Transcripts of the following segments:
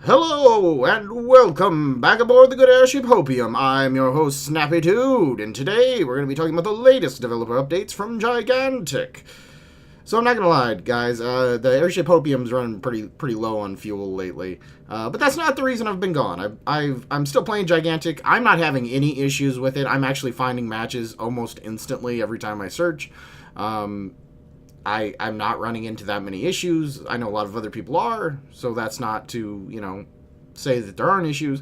Hello, and welcome back aboard the good airship Hopium. I'm your host, Snappydude, and today we're going to be talking about the latest developer updates from Gigantic. So I'm not going to lie, guys, the airship Hopium's running pretty low on fuel lately. But that's not the reason I've been gone. I'm still playing Gigantic. I'm not having any issues with it. I'm actually finding matches almost instantly every time I search. I'm not running into that many issues. I know a lot of other people are, so that's not to, say that there aren't issues.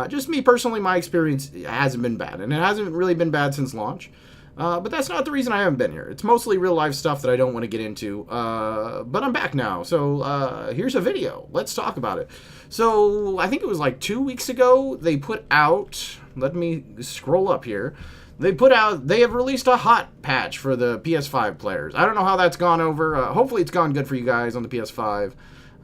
Just me personally, my experience hasn't been bad, and it hasn't really been bad since launch. But that's not the reason I haven't been here. It's mostly real-life stuff that I don't want to get into, but I'm back now, so here's a video. Let's talk about it. So, I think it was like 2 weeks ago, they put out, let me scroll up here, they have released a hot patch for the PS5 players. I don't know how that's gone over. Hopefully it's gone good for you guys on the PS5.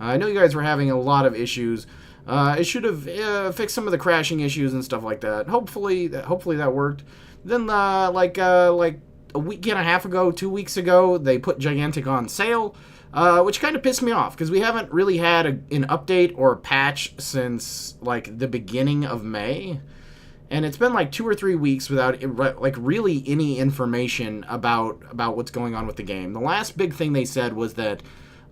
I know you guys were having a lot of issues. It should have fixed some of the crashing issues and stuff like that. Hopefully that worked. Then, like a week and a half ago, 2 weeks ago, they put Gigantic on sale, which kind of pissed me off, because we haven't really had an update or a patch since, like, the beginning of May. And it's been like 2 or 3 weeks without like really any information about what's going on with the game. The last big thing they said was that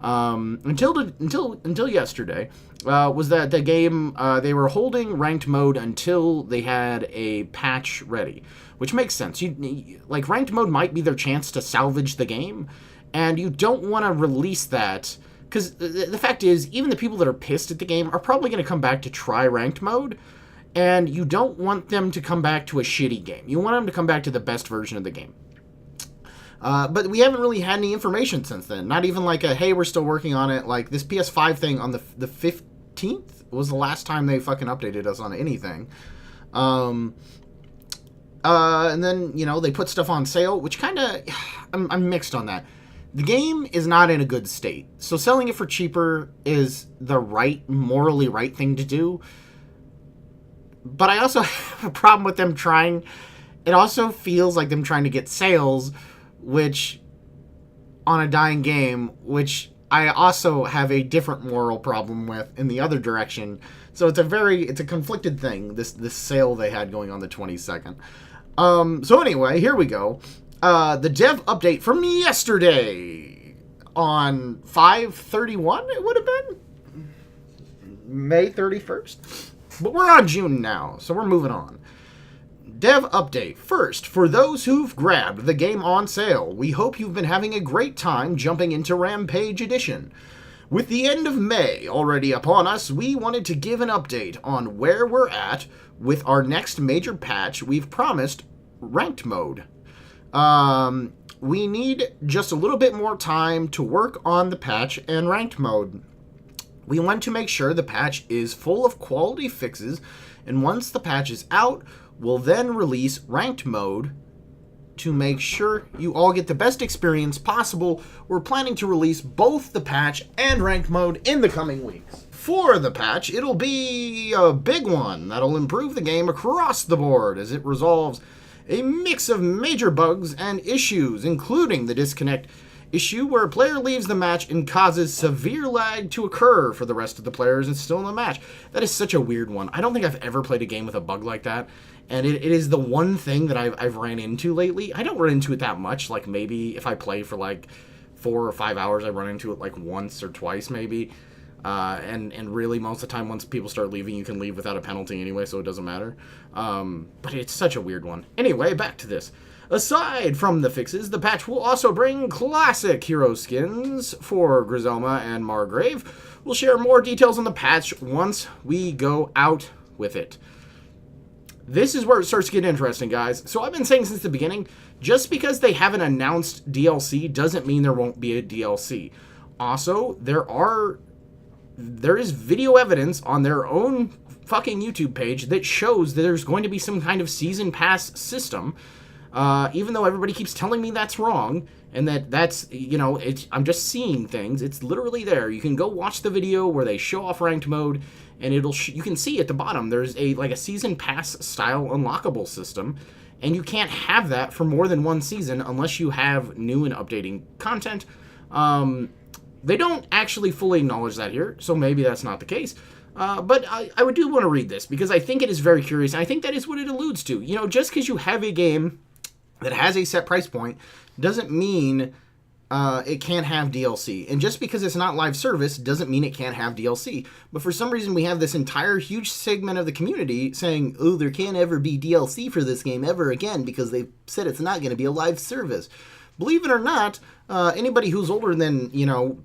until yesterday was that the game they were holding ranked mode until they had a patch ready, which makes sense. Like ranked mode might be their chance to salvage the game, and you don't want to release that. Because the fact is, even the people that are pissed at the game are probably going to come back to try ranked mode. And you don't want them to come back to a shitty game. You want them to come back to the best version of the game. But we haven't really had any information since then. Not even like a, hey, we're still working on it. Like this PS5 thing on the 15th was the last time they fucking updated us on anything. And then, they put stuff on sale, which kind of, I'm mixed on that. The game is not in a good state. So selling it for cheaper is the morally right thing to do. But I also have a problem with them trying. It also feels like them trying to get sales, which on a dying game, which I also have a different moral problem with in the other direction. So it's a conflicted thing, this sale they had going on the 22nd. So anyway, here we go. The dev update from yesterday on 5/31, it would have been May 31st. But we're on June now, so we're moving on. Dev update. First, for those who've grabbed the game on sale, we hope you've been having a great time jumping into Rampage Edition. With the end of May already upon us, we wanted to give an update on where we're at with our next major patch we've promised, Ranked Mode. We need just a little bit more time to work on the patch and Ranked Mode. We want to make sure the patch is full of quality fixes, and once the patch is out, we'll then release Ranked Mode to make sure you all get the best experience possible. We're planning to release both the patch and Ranked Mode in the coming weeks. For the patch, it'll be a big one that'll improve the game across the board as it resolves a mix of major bugs and issues, including the disconnect issue where a player leaves the match and causes severe lag to occur for the rest of the players and still in the match. That is such a weird one. I don't think I've ever played a game with a bug like that, and it is the one thing that I've ran into lately. I don't run into it that much. Like maybe if I play for like 4 or 5 hours, I run into it like once or twice maybe. And really most of the time once people start leaving, you can leave without a penalty anyway, so it doesn't matter. But it's such a weird one. Anyway, back to this. Aside from the fixes, the patch will also bring classic hero skins for Griselma and Margrave. We'll share more details on the patch once we go out with it. This is where it starts to get interesting, guys. So I've been saying since the beginning, just because they haven't announced DLC doesn't mean there won't be a DLC. Also, there is video evidence on their own fucking YouTube page that shows that there's going to be some kind of season pass system. Even though everybody keeps telling me that's wrong, and that's, I'm just seeing things. It's literally there. You can go watch the video where they show off ranked mode, and you can see at the bottom, there's a season pass style unlockable system, and you can't have that for more than one season unless you have new and updating content. They don't actually fully acknowledge that here, so maybe that's not the case. But I would do want to read this because I think it is very curious, and I think that is what it alludes to. You know, just because you have a game that has a set price point doesn't mean it can't have DLC. And just because it's not live service doesn't mean it can't have DLC. But for some reason, we have this entire huge segment of the community saying, oh, there can't ever be DLC for this game ever again because they've said it's not going to be a live service. Believe it or not, anybody who's older than,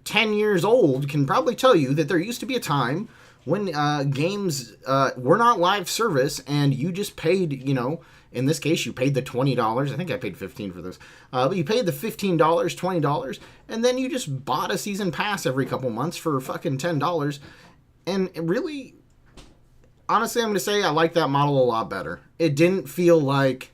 10 years old can probably tell you that there used to be a time when games were not live service and you just paid, in this case, you paid the $20. I think I paid $15 for this. But you paid the $15, $20, and then you just bought a season pass every couple months for fucking $10. And it really, honestly, I'm going to say I like that model a lot better. It didn't feel like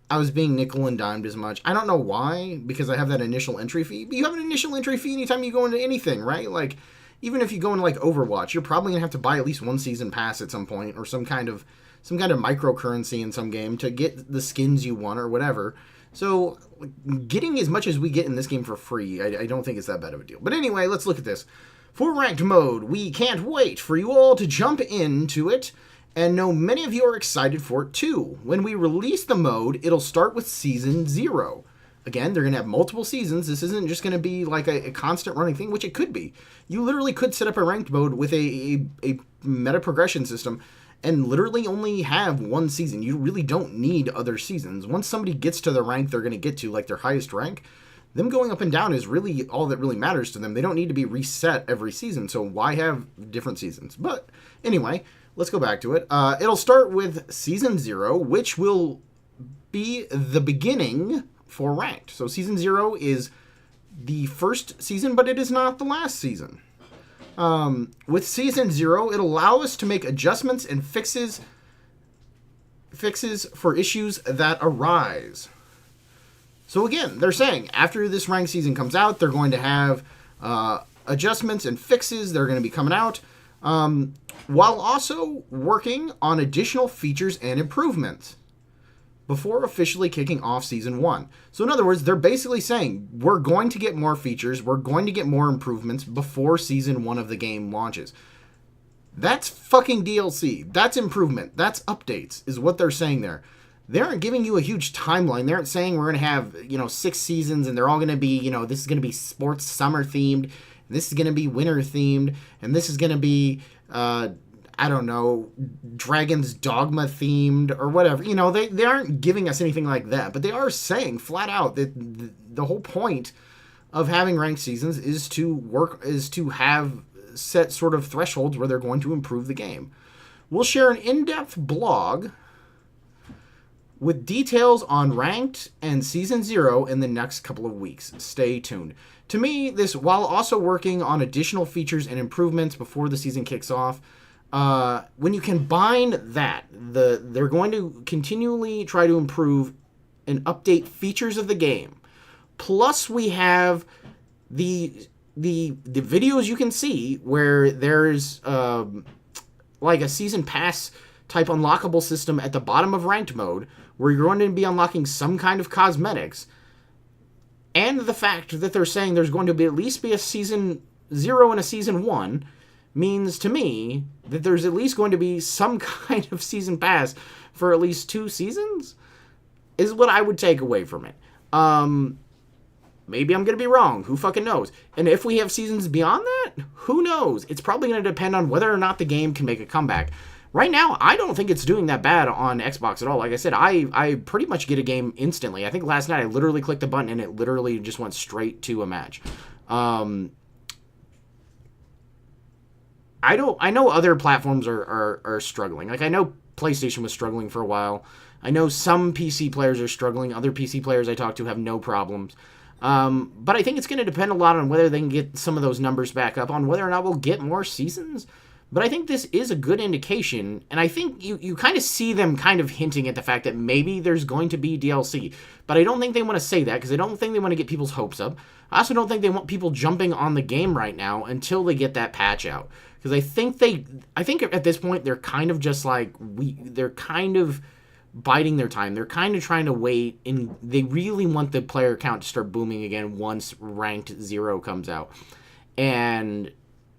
I was being nickel and dimed as much. I don't know why, because I have that initial entry fee. But you have an initial entry fee anytime you go into anything, right? Like, even if you go into, like, Overwatch, you're probably going to have to buy at least one season pass at some point, or some kind of microcurrency in some game to get the skins you want or whatever. So getting as much as we get in this game for free, I don't think it's that bad of a deal. But anyway, let's look at this. For ranked mode, we can't wait for you all to jump into it, and know many of you are excited for it too. When we release the mode, it'll start with Season 0. Again, they're going to have multiple seasons. This isn't just going to be like a constant running thing, which it could be. You literally could set up a ranked mode with a meta progression system and literally only have one season. You really don't need other seasons. Once somebody gets to the rank they're going to get to, like their highest rank, them going up and down is really all that really matters to them. They don't need to be reset every season, so why have different seasons? But anyway, let's go back to it. It'll start with Season 0, which will be the beginning for ranked. So Season 0 is the first season, but it is not the last season. With Season 0, it'll allow us to make adjustments and fixes for issues that arise. So again, they're saying after this ranked season comes out, they're going to have adjustments and fixes that are going to be coming out, while also working on additional features and improvements before officially kicking off Season 1. So in other words, they're basically saying, we're going to get more features, we're going to get more improvements before Season 1 of the game launches. That's fucking DLC. That's improvement. That's updates, is what they're saying there. They aren't giving you a huge timeline. They aren't saying we're going to have, 6 seasons and they're all going to be, this is going to be sports summer themed, this is going to be winter themed, and this is going to be, Dragon's Dogma themed or whatever. They aren't giving us anything like that, but they are saying flat out that the whole point of having ranked seasons is to have set sort of thresholds where they're going to improve the game. We'll share an in-depth blog with details on ranked and Season 0 in the next couple of weeks. Stay tuned. To me, this, while also working on additional features and improvements before the season kicks off, when you combine that, they're going to continually try to improve and update features of the game. Plus, we have the videos you can see where there's like a season pass type unlockable system at the bottom of ranked mode, where you're going to be unlocking some kind of cosmetics, and the fact that they're saying there's going to be at least be a Season 0 and a Season 1 means to me that there's at least going to be some kind of season pass for at least 2 seasons, is what I would take away from it. Maybe I'm going to be wrong. Who fucking knows? And if we have seasons beyond that, who knows? It's probably going to depend on whether or not the game can make a comeback. Right now, I don't think it's doing that bad on Xbox at all. Like I said, I pretty much get a game instantly. I think last night I literally clicked the button and it literally just went straight to a match. I know other platforms are struggling. Like, I know PlayStation was struggling for a while. I know some PC players are struggling. Other PC players I talk to have no problems. But I think it's going to depend a lot on whether they can get some of those numbers back up, on whether or not we'll get more seasons. But I think this is a good indication, and I think you kind of see them kind of hinting at the fact that maybe there's going to be DLC. But I don't think they want to say that, because I don't think they want to get people's hopes up. I also don't think they want people jumping on the game right now until they get that patch out. Because I think at this point they're kind of just like, they're kind of biding their time. They're kind of trying to wait, and they really want the player count to start booming again once ranked 0 comes out. And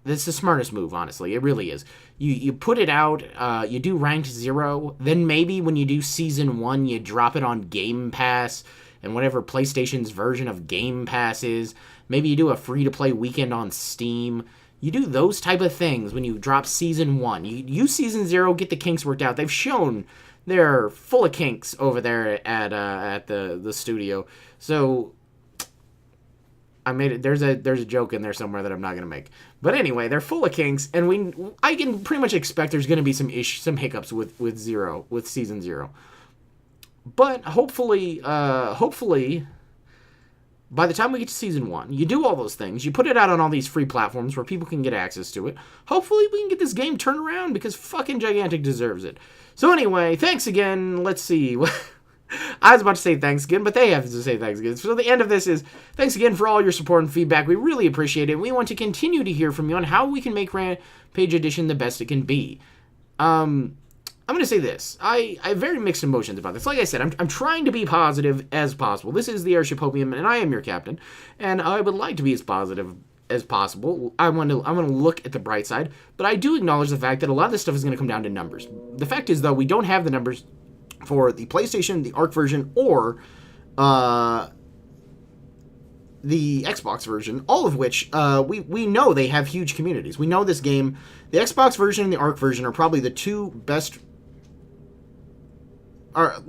That's the smartest move, honestly. It really is. You put it out, you do ranked 0, then maybe when you do season 1, you drop it on Game Pass and whatever PlayStation's version of Game Pass is. Maybe you do a free-to-play weekend on Steam. You do those type of things when you drop season 1. You use season 0, get the kinks worked out. They've shown they're full of kinks over there at the studio. So I made it. There's a joke in there somewhere that I'm not gonna make. But anyway, they're full of kinks, and I can pretty much expect there's gonna be some hiccups with season 0. But hopefully, by the time we get to season 1, you do all those things. You put it out on all these free platforms where people can get access to it. Hopefully, we can get this game turned around because fucking Gigantic deserves it. So anyway, thanks again. Let's see. I was about to say thanks again, but they have to say thanks again. So the end of this is thanks again for all your support and feedback. We really appreciate it. We want to continue to hear from you on how we can make Rampage Edition the best it can be. I'm going to say this. I have very mixed emotions about this. Like I said, I'm trying to be positive as possible. This is the Airship Hopium, and I am your captain. And I would like to be as positive as possible. I want to look at the bright side, but I do acknowledge the fact that a lot of this stuff is going to come down to numbers. The fact is, though, we don't have the numbers for the PlayStation, the ARC version, or the Xbox version, all of which we know they have huge communities. We know this game, the Xbox version and the ARC version are probably the two best, are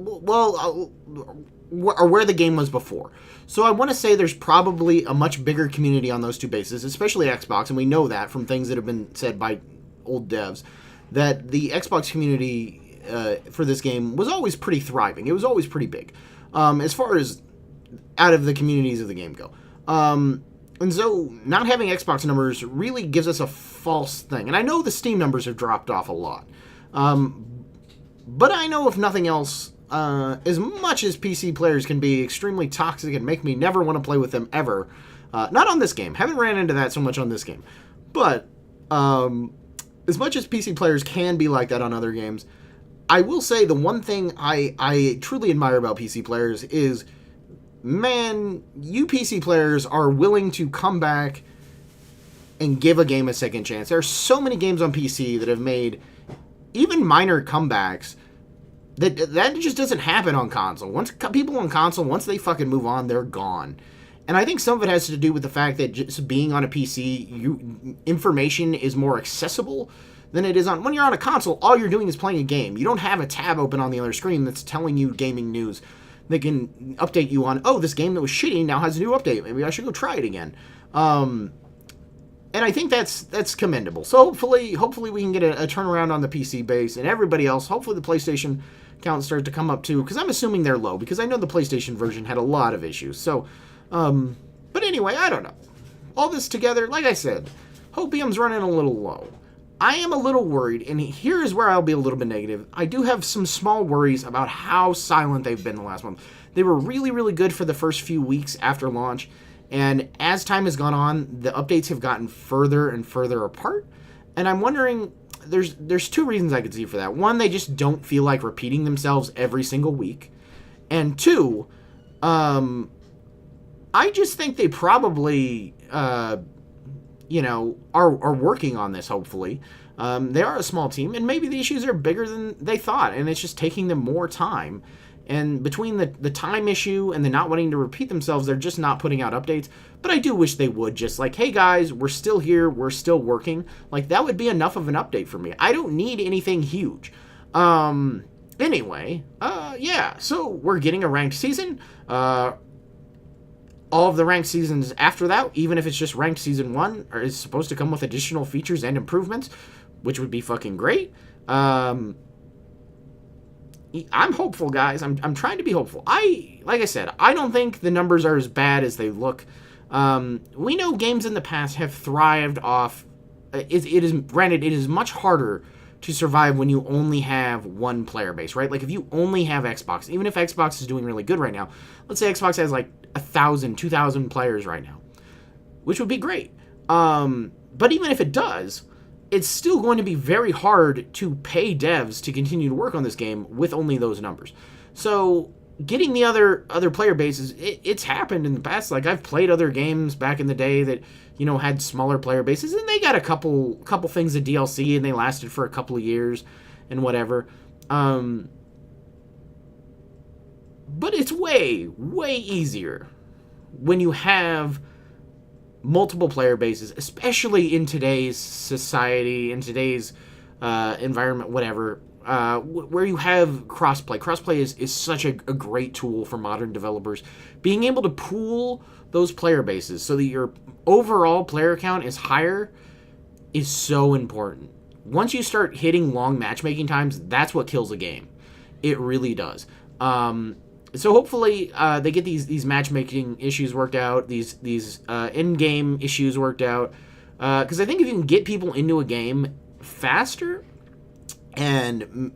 where the game was before. So I want to say there's probably a much bigger community on those two bases, especially Xbox, and we know that from things that have been said by old devs, that the Xbox community for this game was always pretty thriving. It was always pretty big, as far as out of the communities of the game go. And so not having Xbox numbers really gives us a false thing. And I know the Steam numbers have dropped off a lot. But I know, if nothing else, as much as PC players can be extremely toxic and make me never want to play with them ever, not on this game. Haven't ran into that so much on this game. But as much as PC players can be like that on other games, I will say the one thing I truly admire about PC players is, man, you PC players are willing to come back and give a game a second chance. There are so many games on PC that have made even minor comebacks that just doesn't happen on console. Once people on console, once they fucking move on, they're gone. And I think some of it has to do with the fact that just being on a PC, information is more accessible than it is on... When you're on a console, all you're doing is playing a game. You don't have a tab open on the other screen that's telling you gaming news. They can update you on, oh, this game that was shitty now has a new update. Maybe I should go try it again. And I think that's commendable. So hopefully we can get a turnaround on the PC base and everybody else. Hopefully the PlayStation counts start to come up too, because I'm assuming they're low, because I know the PlayStation version had a lot of issues. So, but anyway, I don't know. All this together, like I said, Hopium's running a little low. I am a little worried, and here is where I'll be a little bit negative. I do have some small worries about how silent they've been the last month. They were really, really good for the first few weeks after launch, and as time has gone on, the updates have gotten further and further apart, and I'm wondering, there's two reasons I could see for that. One, they just don't feel like repeating themselves every single week, and two, I just think they probably... are working on this, hopefully. They are a small team, and maybe the issues are bigger than they thought, and it's just taking them more time. And between the time issue and the not wanting to repeat themselves, they're just not putting out updates. But I do wish they would, just like, hey guys, we're still here, we're still working. Like, that would be enough of an update for me. I don't need anything huge. Anyway, yeah, so we're getting a ranked season. All of the ranked seasons after that, even if it's just ranked season 1, is supposed to come with additional features and improvements, which would be fucking great. I'm hopeful, guys. I'm trying to be hopeful. Like I said, I don't think the numbers are as bad as they look. We know games in the past have thrived off... Granted, it is much harder to survive when you only have one player base, right? Like, if you only have Xbox, even if Xbox is doing really good right now, let's say Xbox has, like, 1,000, 2,000 players right now, which would be great. But even if it does, it's still going to be very hard to pay devs to continue to work on this game with only those numbers. So getting the other player bases, it's happened in the past. Like, I've played other games back in the day that had smaller player bases, and they got a couple things of DLC, and they lasted for a couple of years and whatever. But it's way, way easier when you have multiple player bases, especially in today's society, in today's environment, whatever, where you have crossplay. Crossplay is such a great tool for modern developers. Being able to pool those player bases so that your overall player count is higher is so important. Once you start hitting long matchmaking times, that's what kills a game. It really does. So hopefully they get these matchmaking issues worked out, these in-game issues worked out, because I think if you can get people into a game faster, and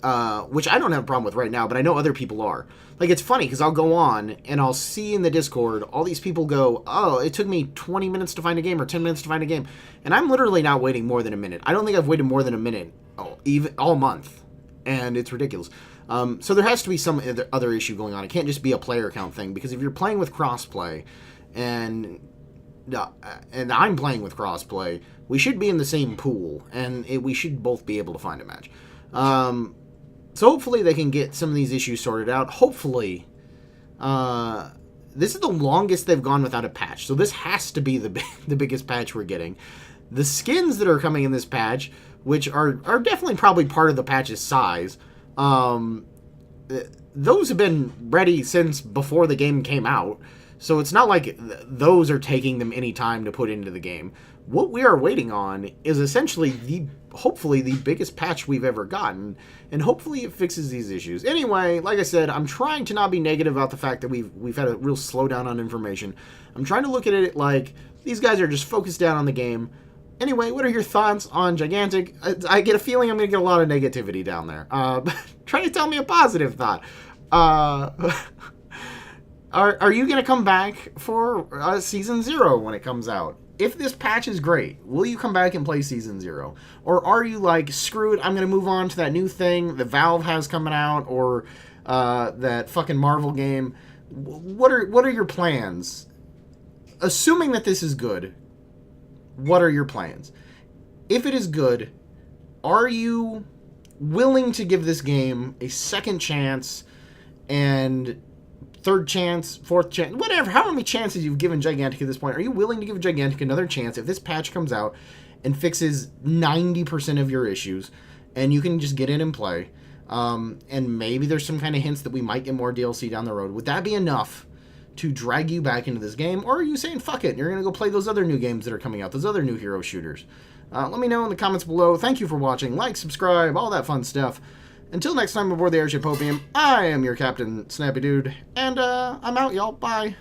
which I don't have a problem with right now, but I know other people are. Like, it's funny because I'll go on and I'll see in the Discord all these people go, oh, it took me 20 minutes to find a game or 10 minutes to find a game, and I'm literally not waiting more than a minute. I don't think I've waited more than a minute even all month, and it's ridiculous. So there has to be some other issue going on. It can't just be a player count thing, because if you're playing with crossplay, and I'm playing with crossplay, we should be in the same pool, and we should both be able to find a match. So hopefully they can get some of these issues sorted out. Hopefully, this is the longest they've gone without a patch, so this has to be the biggest patch we're getting. The skins that are coming in this patch, which are definitely probably part of the patch's size, those have been ready since before the game came out, so it's not like those are taking them any time to put into the game. What we are waiting on is essentially hopefully the biggest patch we've ever gotten, and hopefully it fixes these issues. Anyway, like I said, I'm trying to not be negative about the fact that we've had a real slowdown on information. I'm trying to look at it like these guys are just focused down on the game. Anyway, what are your thoughts on Gigantic? I get a feeling I'm going to get a lot of negativity down there. Try to tell me a positive thought. Are you going to come back for Season 0 when it comes out? If this patch is great, will you come back and play Season 0? Or are you like, screw it, I'm going to move on to that new thing that Valve has coming out, or that fucking Marvel game? What are your plans? Assuming that this is good, what are your plans? If it is good, are you willing to give this game a second chance and third chance, fourth chance, whatever, how many chances you've given Gigantic at this point? Are you willing to give Gigantic another chance if this patch comes out and fixes 90% of your issues and you can just get in and play? And maybe there's some kind of hints that we might get more DLC down the road. Would that be enough to drag you back into this game? Or are you saying, fuck it, and you're going to go play those other new games that are coming out, those other new hero shooters? Let me know in the comments below. Thank you for watching. Like, subscribe, all that fun stuff. Until next time aboard the Airship Hopium, I am your Captain Snappydude, and I'm out, y'all. Bye.